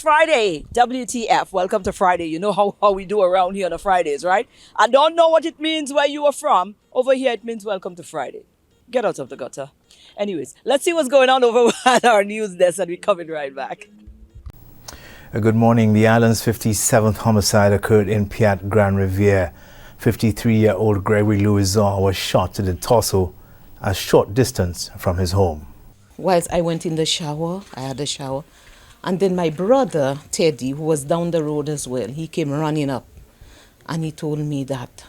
Friday. WTF. Welcome to Friday. You know how we do around here on the Fridays, right? I don't know what it means where you are from. Over here, it means welcome to Friday. Get out of the gutter. Anyways, let's see what's going on over at our news desk, and we're coming right back. Good morning. The island's 57th homicide occurred in Piat Grand Riviere. 53-year-old Gregory Louison was shot to the torso a short distance from his home. Whilst I went in the shower, I had a shower, and then my brother, Teddy, who was down the road as well, he came running up and he told me that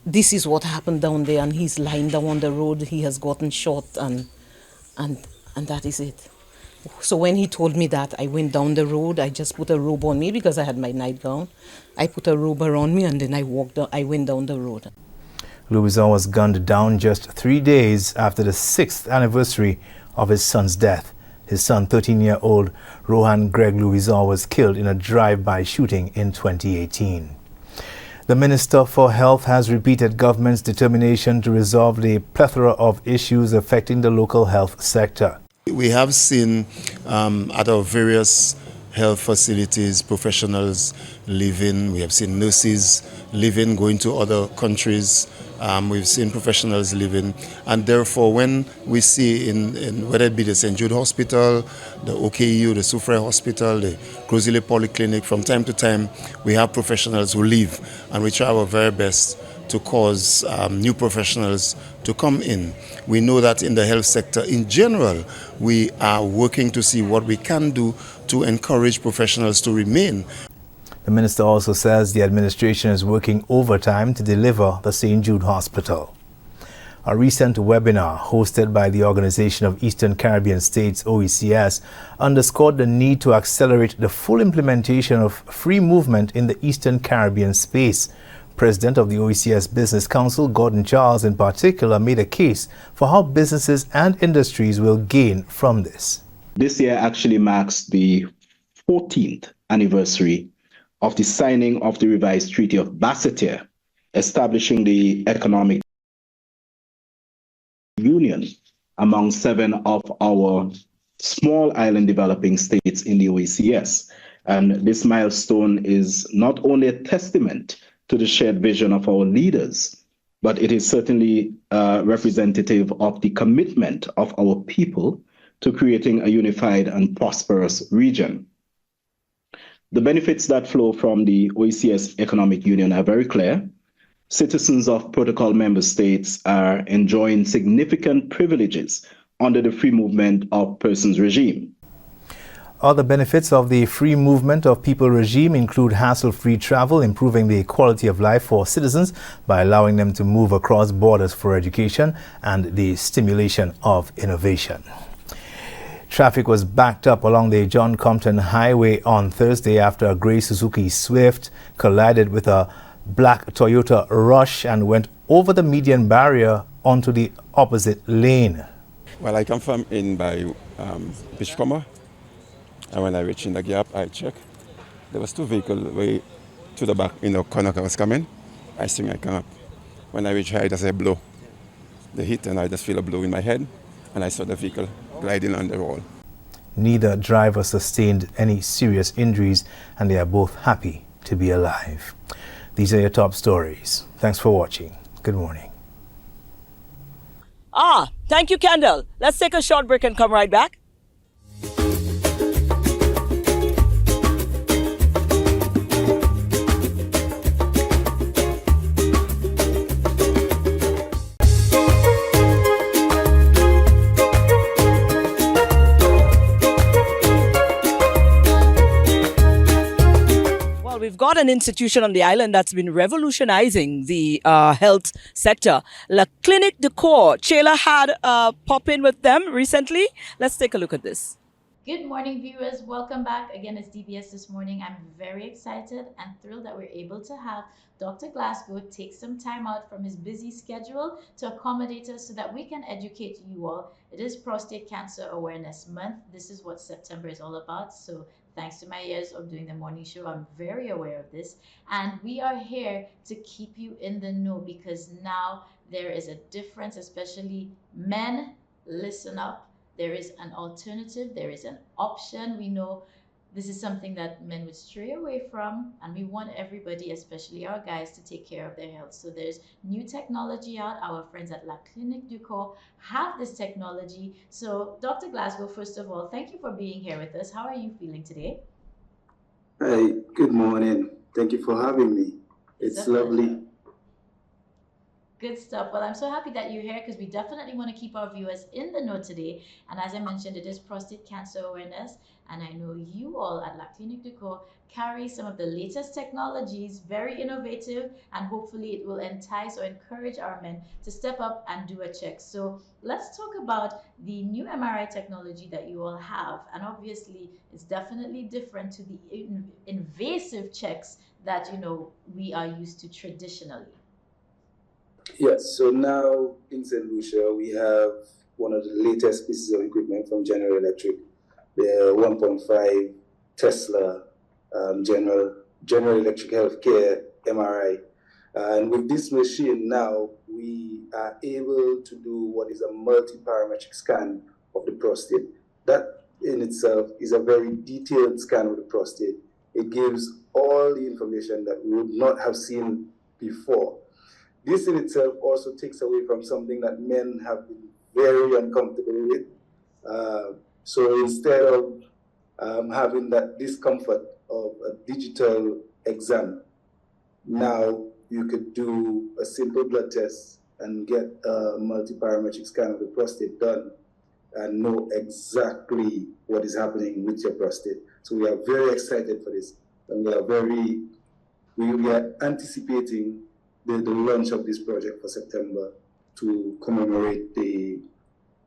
this is what happened down there and he's lying down on the road, he has gotten shot and that is it. So when he told me that, I went down the road, I just put a robe on me because I had my nightgown. I put a robe around me and then I went down the road. Louison was gunned down just 3 days after the 6th anniversary of his son's death. His son, 13-year-old Rohan Greg Louison, was killed in a drive-by shooting in 2018. The Minister for Health has repeated government's determination to resolve the plethora of issues affecting the local health sector. We have seen at our various health facilities, professionals living. We have seen nurses living, going to other countries. We've seen professionals living, and therefore when we see in whether it be the St. Jude Hospital, the OKU, the Soufrière Hospital, the Crozile Polyclinic, from time to time we have professionals who leave, and we try our very best to cause new professionals to come in. We know that in the health sector in general, we are working to see what we can do to encourage professionals to remain. The minister also says the administration is working overtime to deliver the St. Jude Hospital. A recent webinar hosted by the Organization of Eastern Caribbean States, OECS, underscored the need to accelerate the full implementation of free movement in the Eastern Caribbean space. President of the OECS Business Council, Gordon Charles, in particular, made a case for how businesses and industries will gain from this. This year actually marks the 14th anniversary of the signing of the revised Treaty of Basseterre, establishing the economic union among 7 of our small island developing states in the OECS. And this milestone is not only a testament to the shared vision of our leaders, but it is certainly representative of the commitment of our people to creating a unified and prosperous region. The benefits that flow from the OECS Economic Union are very clear. Citizens of protocol member states are enjoying significant privileges under the free movement of persons regime. Other benefits of the free movement of people regime include hassle-free travel, improving the quality of life for citizens by allowing them to move across borders for education, and the stimulation of innovation. Traffic was backed up along the John Compton Highway on Thursday after a gray Suzuki Swift collided with a black Toyota Rush and went over the median barrier onto the opposite lane. Well, I come from in by Beachcomber, and when I reached in the gap, I checked. There was 2 vehicles way to the back in the corner I was coming. I think I come up. When I reached here, I just a blow. The hit, and I just feel a blow in my head, and I saw the vehicle gliding on the wall. Neither driver sustained any serious injuries, and they are both happy to be alive. These are your top stories. Thanks for watching. Good morning. Thank you, Kendall. Let's take a short break and come right back. We've got an institution on the island that's been revolutionizing the health sector. La Clinique de Corps. Chela had pop in with them recently. Let's take a look at this. Good morning, viewers. Welcome back. Again, it's DBS this morning. I'm very excited and thrilled that we're able to have Dr. Glasgow take some time out from his busy schedule to accommodate us so that we can educate you all. It is Prostate Cancer Awareness Month. This is what September is all about. So thanks to my years of doing the morning show, I'm very aware of this. And we are here to keep you in the know, because now there is a difference, especially men. Listen up. There is an alternative. There is an option. We know This is something that men would stray away from, and we want everybody, especially our guys, to take care of their health. So there's new technology out. Our friends at La Clinique du Corps have this technology. So, Dr. Glasgow, first of all, thank you for being here with us. How are you feeling today? Hi, good morning. Thank you for having me. It's lovely. Good stuff. Well, I'm so happy that you're here because we definitely want to keep our viewers in the know today. And as I mentioned, it is prostate cancer awareness. And I know you all at La Clinique du Corps carry some of the latest technologies, very innovative, and hopefully it will entice or encourage our men to step up and do a check. So let's talk about the new MRI technology that you all have. And obviously, it's definitely different to the invasive checks that, we are used to traditionally. Yes, so now in St. Lucia, we have one of the latest pieces of equipment from General Electric, the 1.5 Tesla General Electric Healthcare MRI. And with this machine now, we are able to do what is a multi-parametric scan of the prostate. That in itself is a very detailed scan of the prostate. It gives all the information that we would not have seen before. This in itself also takes away from something that men have been very uncomfortable with. So instead of having that discomfort of a digital exam, now you could do a simple blood test and get a multi-parametric scan of the prostate done and know exactly what is happening with your prostate. So we are very excited for this, and we are anticipating the launch of this project for September to commemorate the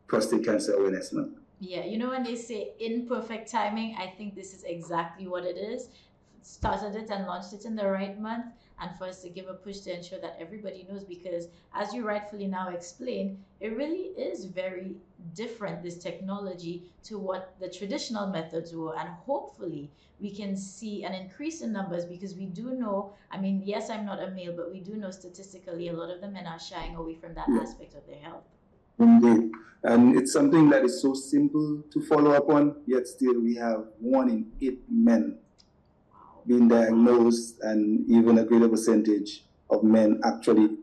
Prostate Cancer Awareness Month. Yeah, when they say imperfect timing, I think this is exactly what it is. Started it and launched it in the right month, and for us to give a push to ensure that everybody knows, because as you rightfully now explained, it really is very different, this technology, to what the traditional methods were. And hopefully we can see an increase in numbers, because we do know, yes, I'm not a male, but we do know statistically a lot of the men are shying away from that aspect of their health. Indeed. And it's something that is so simple to follow up on, yet still we have 1 in 8 men being diagnosed, and even a greater percentage of men actually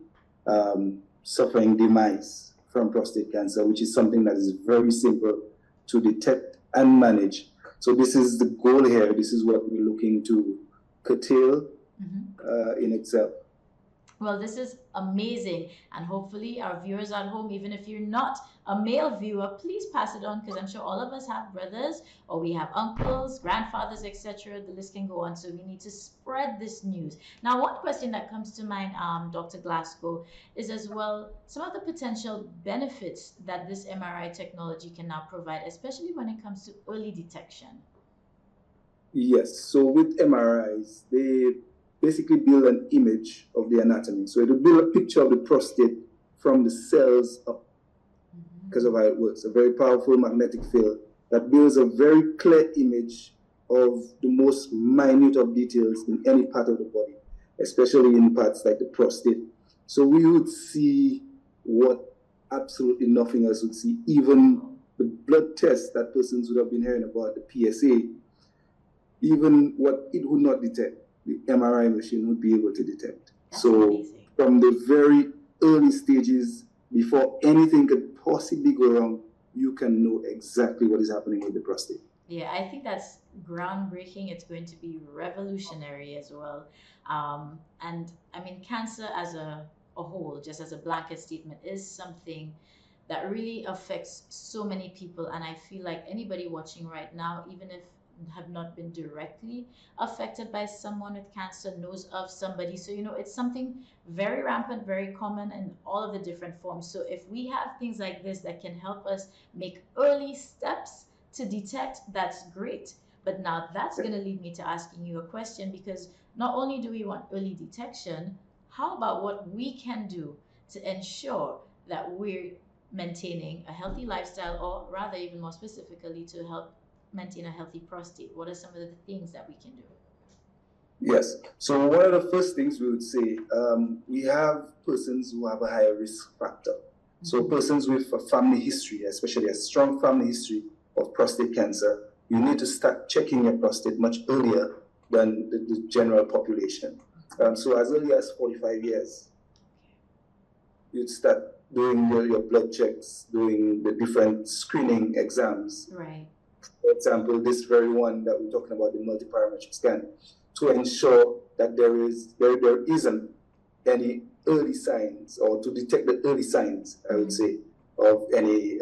suffering demise from prostate cancer, which is something that is very simple to detect and manage. So this is the goal here. This is what we're looking to curtail in itself. Well, this is amazing, and hopefully our viewers at home, even if you're not a male viewer, please pass it on, because I'm sure all of us have brothers, or we have uncles, grandfathers, etc. The list can go on, so we need to spread this news. Now, one question that comes to mind, Dr. Glasgow, is as well some of the potential benefits that this MRI technology can now provide, especially when it comes to early detection. Yes, so with MRIs, they basically build an image of the anatomy. So it will build a picture of the prostate from the cells up, because of how it works. A very powerful magnetic field that builds a very clear image of the most minute of details in any part of the body, especially in parts like the prostate. So we would see what absolutely nothing else would see. Even the blood test that persons would have been hearing about, the PSA, even what it would not detect, the MRI machine would be able to detect. That's so amazing. From the very early stages, before anything could possibly go wrong, you can know exactly what is happening with the prostate. Yeah, I think that's groundbreaking. It's going to be revolutionary as well. And cancer as a whole, just as a blanket statement, is something that really affects so many people. And I feel like anybody watching right now, even if have not been directly affected by someone with cancer, knows of somebody. So it's something very rampant, very common in all of the different forms. So if we have things like this that can help us make early steps to detect, that's great. But now that's going to lead me to asking you a question, because not only do we want early detection, how about what we can do to ensure that we're maintaining a healthy lifestyle, or rather even more specifically to help maintain a healthy prostate? What are some of the things that we can do? Yes. So one of the first things we would say, we have persons who have a higher risk factor. So persons with a family history, especially a strong family history of prostate cancer, you need to start checking your prostate much earlier than the general population. So as early as 45 years, you'd start doing your blood checks, doing the different screening exams. Right. For example, this very one that we're talking about, the multiparametric scan, to ensure that there isn't any early signs, or to detect the early signs, I would say, of any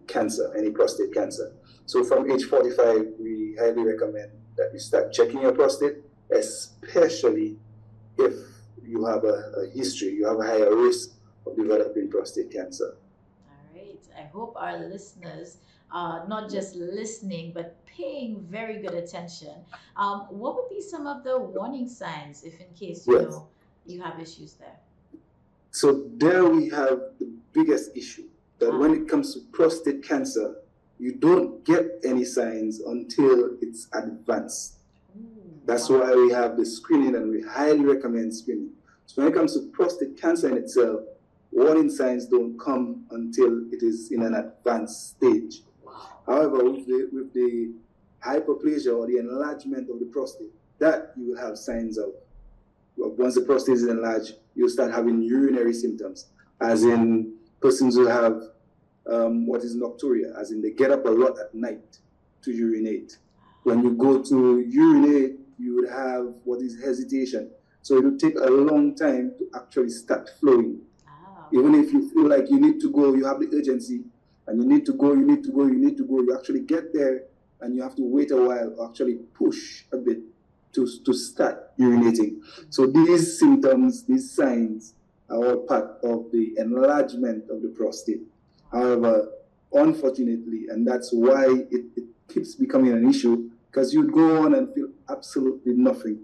cancer, any prostate cancer. So from age 45, we highly recommend that you start checking your prostate, especially if you have a history, you have a higher risk of developing prostate cancer. All right. I hope our listeners are not just listening, but paying very good attention. What would be some of the warning signs if in case, you Yes. know, you have issues there? So there we have the biggest issue, that when it comes to prostate cancer, you don't get any signs until it's advanced. That's why we have the screening, and we highly recommend screening. So when it comes to prostate cancer in itself, warning signs don't come until it is in an advanced stage. However, with the hyperplasia or the enlargement of the prostate, that you will have signs of. Once the prostate is enlarged, you'll start having urinary symptoms, as in persons who have what is nocturia, as in they get up a lot at night to urinate. When you go to urinate, you would have what is hesitation. So it will take a long time to actually start flowing. Even if you feel like you need to go, you have the urgency, and you need to go, you actually get there, and you have to wait a while, or actually push a bit to start urinating. So these symptoms, these signs are all part of the enlargement of the prostate. However, unfortunately, and that's why it keeps becoming an issue, because you go on and feel absolutely nothing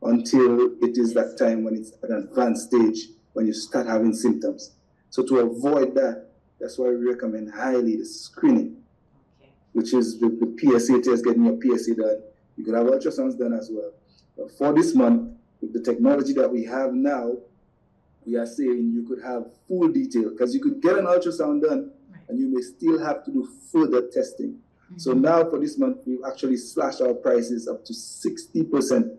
until it is that time when it's at an advanced stage, when you start having symptoms. So to avoid that, that's why we recommend highly the screening, which is the PSA test, getting your PSA done. You could have ultrasounds done as well. But for this month, with the technology that we have now, we are saying you could have full detail, because you could get an ultrasound done, and you may still have to do further testing. So now for this month, we've actually slashed our prices up to 60%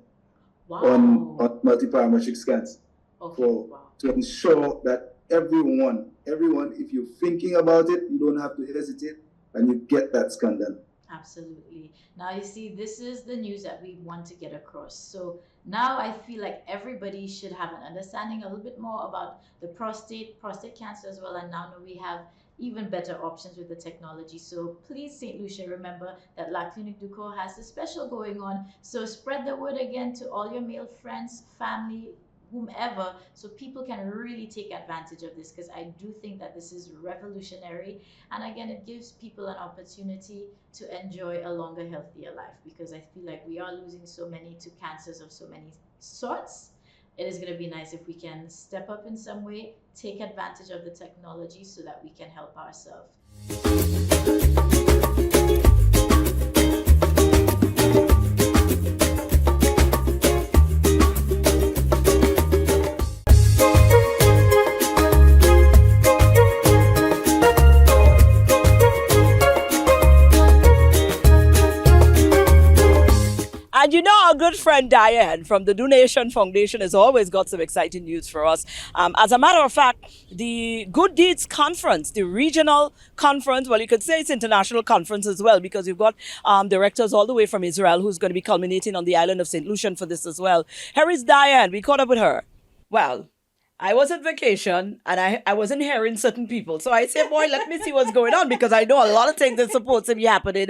on multiparametric scans, to ensure that everyone, if you're thinking about it, you don't have to hesitate, and you get that scan done. Absolutely. Now, you see, this is the news that we want to get across. So now I feel like everybody should have an understanding a little bit more about the prostate cancer as well. And now we have even better options with the technology. So please, St. Lucia, remember that La Clinique du Corps has a special going on. So spread the word again to all your male friends, family, whomever, so people can really take advantage of this, because I do think that this is revolutionary. And again, it gives people an opportunity to enjoy a longer, healthier life, because I feel like we are losing so many to cancers of so many sorts. It is going to be nice if we can step up in some way, take advantage of the technology so that we can help ourselves. And you know, our good friend Diane from the Donation Foundation has always got some exciting news for us. As a matter of fact, the Good Deeds Conference, the regional conference, well, you could say it's international conference as well, because you've got directors all the way from Israel who's going to be culminating on the island of St. Lucian for this as well. Here is Diane. We caught up with her. Well, I was on vacation, and I wasn't hearing certain people. So I said, boy, let me see what's going on, because I know a lot of things that's supposed to be happening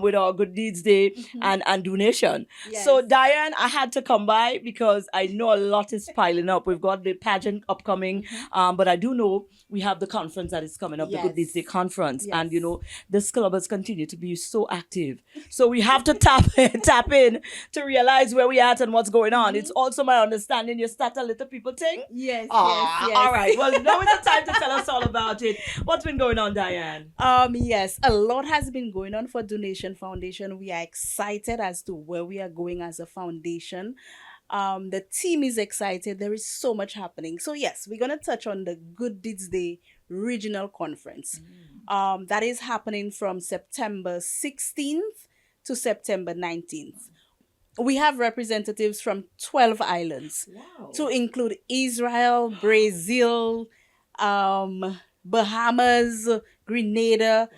with our Good Deeds Day and donation. Yes. So Diane, I had to come by because I know a lot is piling up. We've got the pageant upcoming, but I do know we have the conference that is coming up, the Good Deeds Day conference. Yes. And, you know, this club has continued to be so active. So we have to tap in to realize where we're at and what's going on. It's also my understanding you start a little people thing. Yes, Yes. All right. Well, now is the time to tell us all about it. What's been going on, Diane? Yes, a lot has been going on for Donation Foundation. We are excited as to where we are going as a foundation. The team is excited. There is so much happening. So yes, we're going to touch on the Good Deeds Day Regional Conference. That is happening from September 16th to September 19th. We have representatives from 12 islands, to include Israel, Brazil, Bahamas, Grenada,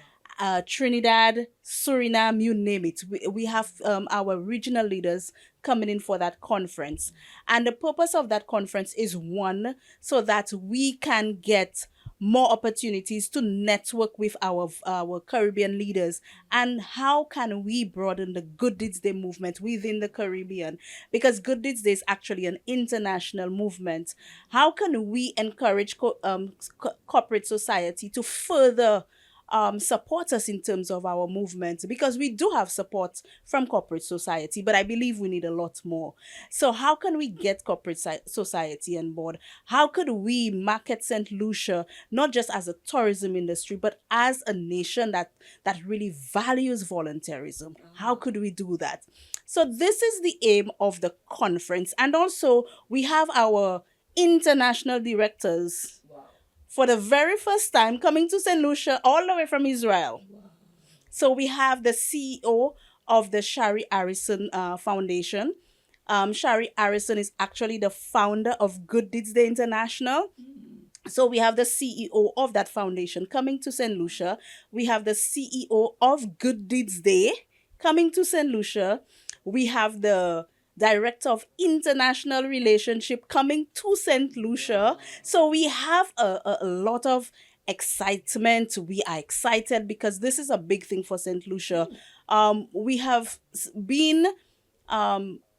Trinidad, Suriname, you name it. We have our regional leaders coming in for that conference. And the purpose of that conference is one, so that we can get more opportunities to network with our Caribbean leaders, and how can we broaden the Good Deeds Day movement within the Caribbean, because Good Deeds Day is actually an international movement. How can we encourage corporate society to further support us in terms of our movement, because we do have support from corporate society, but I believe we need a lot more. So how can we get corporate society on board? How could we market St. Lucia not just as a tourism industry, but as a nation that really values volunteerism? How could we do that? So this is the aim of the conference, and also we have our international directors for the very first time coming to St. Lucia all the way from Israel. So we have the CEO of the Shari Harrison Foundation. Shari Harrison is actually the founder of Good Deeds Day International. So we have the CEO of that foundation coming to St. Lucia. We have the CEO of Good Deeds Day coming to St. Lucia. We have the Director of International Relationship coming to St. Lucia. So we have a lot of excitement. We are excited because this is a big thing for St. Lucia. We have been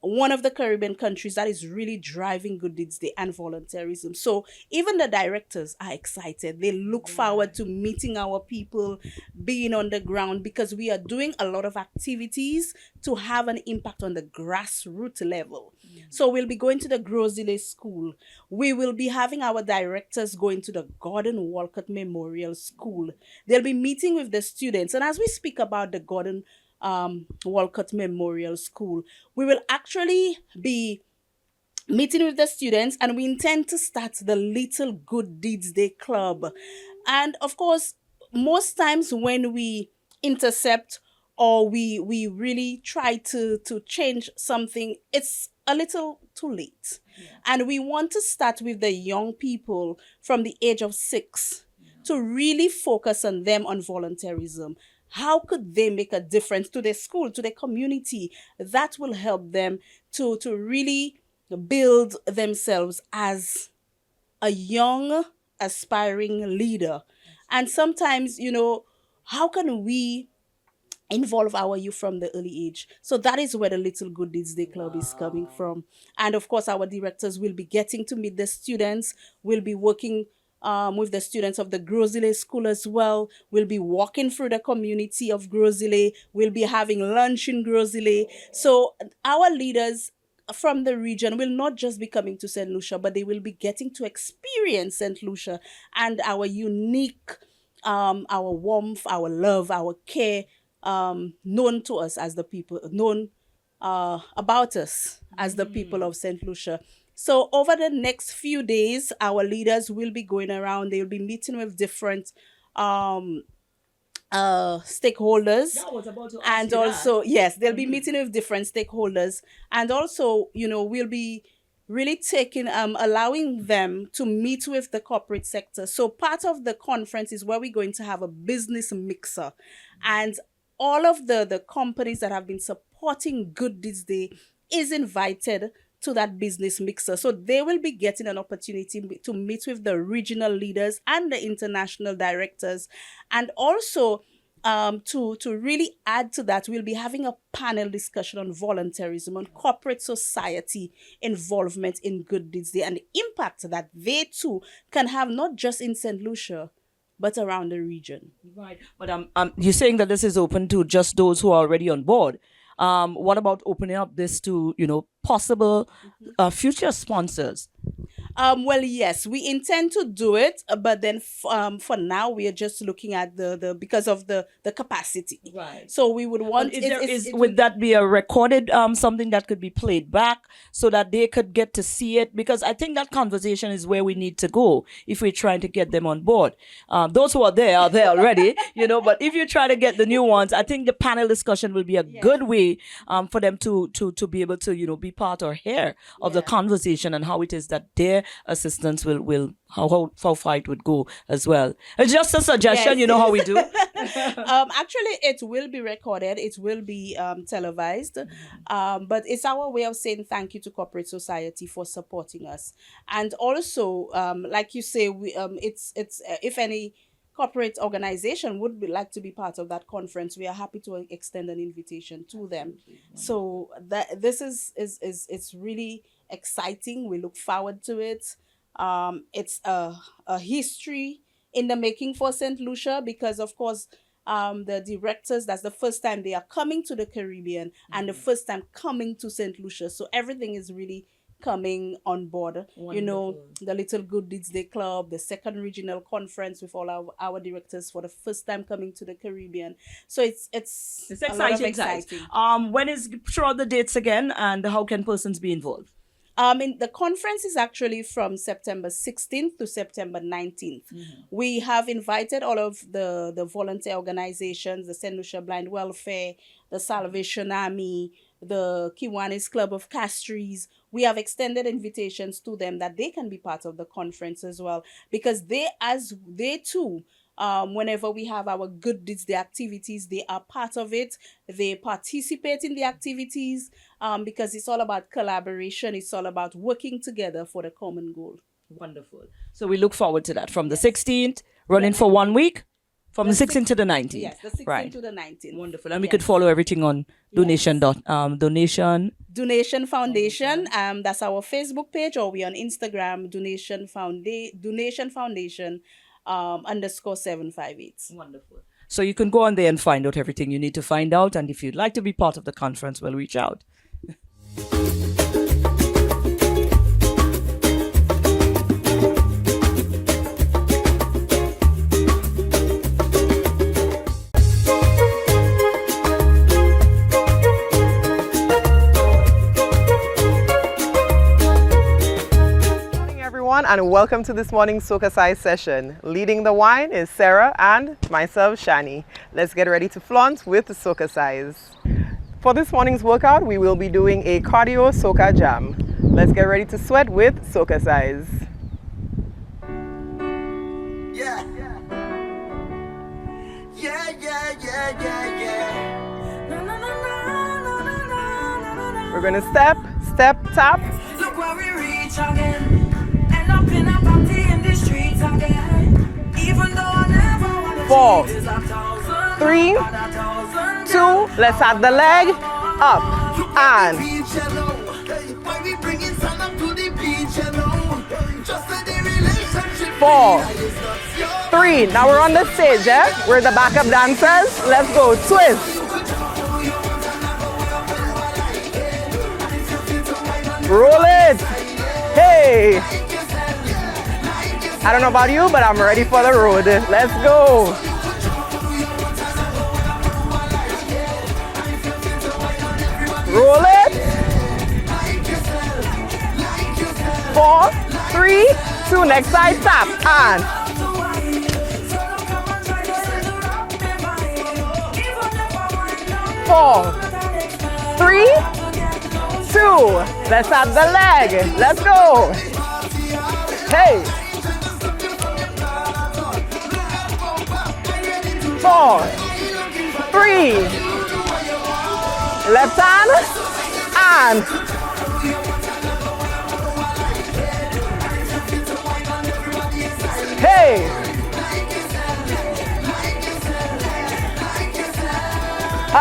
one of the Caribbean countries that is really driving Good Deeds Day and volunteerism. So even the directors are excited. They look forward to meeting our people, being on the ground, because we are doing a lot of activities to have an impact on the grassroots level. So we'll be going to the Grosile School. We will be having our directors going to the Gordon Walcott Memorial School. They'll be meeting with the students. And as we speak about the Gordon Walcott Memorial School, we will actually be meeting with the students, and we intend to start the Little Good Deeds Day Club. And of course, most times when we intercept or we really try to change something, it's a little too late. And we want to start with the young people from the age of 6 to really focus on them on volunteerism. How could they make a difference to their school, to their community? That will help them to really build themselves as a young, aspiring leader. And sometimes, how can we involve our youth from the early age? So that is where the Little Good Deeds Day Club is coming from. And of course, our directors will be getting to meet the students. We'll be working with the students of the Grosile School as well. We'll be walking through the community of Grosile. We'll be having lunch in Grosile. So our leaders from the region will not just be coming to St. Lucia, but they will be getting to experience St. Lucia and our unique, our warmth, our love, our care, known to us as the people, known about us as the people of St. Lucia. So over the next few days, our leaders will be going around. They'll be meeting with different stakeholders. Yeah, I was about to ask And you also, yes, they'll be meeting with different stakeholders. And also, we'll be really taking, allowing them to meet with the corporate sector. So part of the conference is where we're going to have a business mixer. And all of the companies that have been supporting Good Deeds Day is invited to that business mixer. So they will be getting an opportunity to meet with the regional leaders and the international directors. And also, to really add to that, we'll be having a panel discussion on volunteerism, on corporate society involvement in Good Deeds Day, and the impact that they too can have, not just in St. Lucia, but around the region. Right. But you're saying that this is open to just those who are already on board. What about opening up this to, possible future sponsors? Well, yes, we intend to do it, but then for now we are just looking at the because of the capacity. Right. So we would want But would that be a recorded something that could be played back so that they could get to see it? Because I think that conversation is where we need to go if we're trying to get them on board. Those who are there already, But if you try to get the new ones, I think the panel discussion will be a good way for them to be able to be part or hear of the conversation and how it is that their assistance will how far it would go as well. It's just a suggestion, Yes. how we do. Actually, it will be recorded. It will be televised. But it's our way of saying thank you to corporate society for supporting us. And also, like you say, we it's if any corporate organization would like to be part of that conference, we are happy to extend an invitation to them. So that this is it's really exciting. We look forward to it. It's a history in the making for St. Lucia because, of course, the directors, that's the first time they are coming to the Caribbean and the first time coming to St. Lucia. So everything is really coming on board. The Little Good Deeds Day Club, the second regional conference with all our directors for the first time coming to the Caribbean. So it's exciting. When is, throughout the dates again, and how can persons be involved? The conference is actually from September 16th to September 19th. We have invited all of the volunteer organizations, the St. Lucia Blind Welfare, the Salvation Army, the Kiwanis Club of Castries. We have extended invitations to them that they can be part of the conference as well, because they too, whenever we have our good deeds, the activities, they are part of it. They participate in the activities because it's all about collaboration. It's all about working together for the common goal. Wonderful. So we look forward to that from the 16th, running for 1 week, from the 16th to the 19th. Yes, the 16th to the 19th. Wonderful. And we could follow everything on donation. Donation Foundation. That's our Facebook page, or we on Instagram, Donation Foundation. _758. Wonderful. So you can go on there and find out everything you need to find out. And if you'd like to be part of the conference, well, reach out. And welcome to this morning's SocaCize session. Leading the wine is Sarah and myself, Shani. Let's get ready to flaunt with the SocaCize. For this morning's workout, we will be doing a cardio Soca jam. Let's get ready to sweat with SocaCize. Yeah. Yeah, yeah, yeah, yeah, yeah. We're going to step, tap. Look where we reach again. Up in a party in the streets again. Even though I never want to 4, 3, 2, let's have the leg up and 4, 3. Now we're on the stage, we're the backup dancers. Let's go, twist. Roll it. Hey. I don't know about you, but I'm ready for the road. Let's go. Roll it. 4, 3, 2. Next side, tap. And 4, 3, 2. Let's have the leg. Let's go. Hey. 4, 3, left hand, and 'Hey!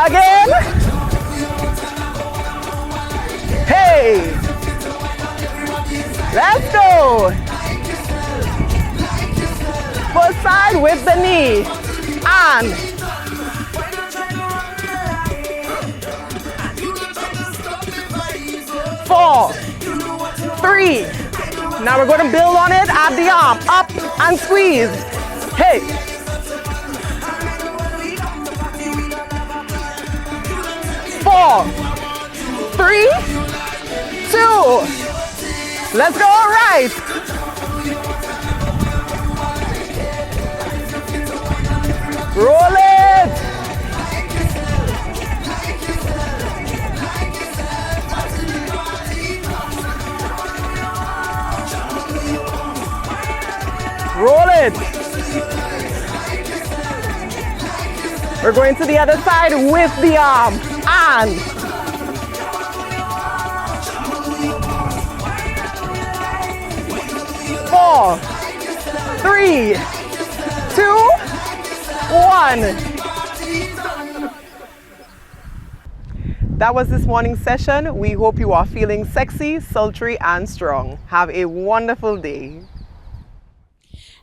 Again! Hey! Let's go! Foot side with the knee. And 4, 4, 3. Now we're going to build on it at the arm. Up and squeeze. Hey. 4, 3, 2. Let's go. All right. Roll it. Roll it. We're going to the other side with the arm. And 4, 3, 2, 1. That was this morning's session. We hope you are feeling sexy, sultry, and strong. Have a wonderful day.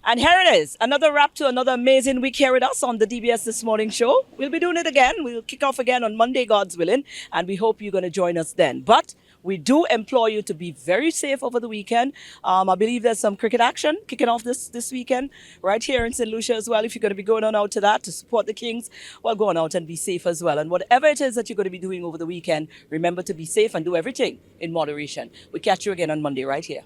And here it is, another wrap to another amazing week here with us on the DBS This Morning show. We'll be doing it again. We'll kick off again on Monday, God's willing, and we hope you're going to join us then. But we do implore you to be very safe over the weekend. I believe there's some cricket action kicking off this weekend right here in St. Lucia as well. If you're going to be going on out to that to support the Kings, well, go on out and be safe as well. And whatever it is that you're going to be doing over the weekend, remember to be safe and do everything in moderation. We'll catch you again on Monday right here.